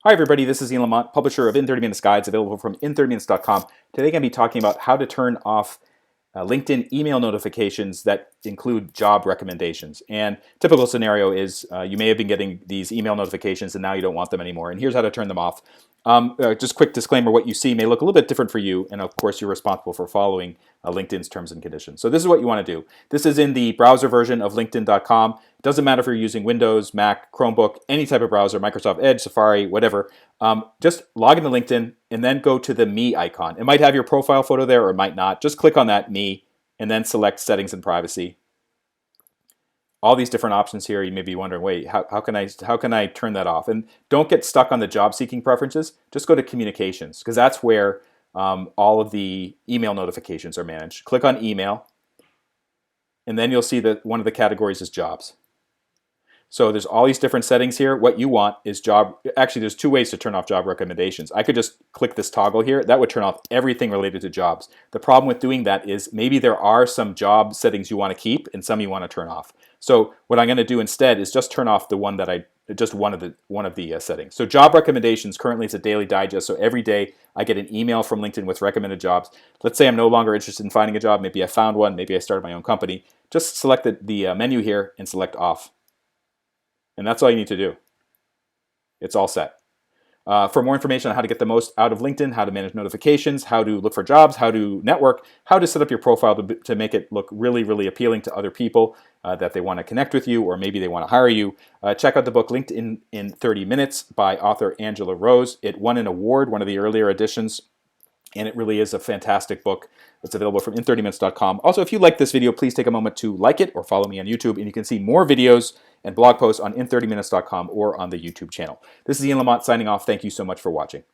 Hi everybody, this is Ian Lamont, publisher of In 30 Minutes Guides, available from in30minutes.com. Today I'm going to be talking about how to turn off LinkedIn email notifications that include job recommendations. And typical scenario is you may have been getting these email notifications and now you don't want them anymore. And here's how to turn them off. Just quick disclaimer, what you see may look a little bit different for you, and of course you're responsible for following LinkedIn's terms and conditions. So this is what you want to do. This is in the browser version of linkedin.com. It doesn't matter if you're using Windows, Mac, Chromebook, any type of browser, Microsoft Edge, Safari, whatever. Just log into LinkedIn and then go to the Me icon. It might have your profile photo there or it might not. Just click on that Me and then select Settings and Privacy. All these different options here, you may be wondering, wait, how can I turn that off? And don't get stuck on the job seeking preferences. Just go to Communications, because that's where all of the email notifications are managed. Click on Email, and then you'll see that one of the categories is Jobs. So there's all these different settings here. What you want is job. Actually, there's two ways to turn off job recommendations. I could just click this toggle here. That would turn off everything related to jobs. The problem with doing that is maybe there are some job settings you want to keep and some you want to turn off. So what I'm going to do instead is just turn off the one that just one of the settings. So job recommendations, currently it's a daily digest. So every day I get an email from LinkedIn with recommended jobs. Let's say I'm no longer interested in finding a job. Maybe I found one. Maybe I started my own company. Just select the menu here and select off. And that's all you need to do. It's all set. For more information on how to get the most out of LinkedIn, how to manage notifications, how to look for jobs, how to network, how to set up your profile to make it look really, really appealing to other people that they want to connect with you, or maybe they want to hire you, check out the book LinkedIn in 30 Minutes by author Angela Rose. It won an award, one of the earlier editions, and it really is a fantastic book. It's available from in30minutes.com. Also, if you like this video, please take a moment to like it or follow me on YouTube, and you can see more videos and blog posts on in30minutes.com or on the YouTube channel. This is Ian Lamont signing off. Thank you so much for watching.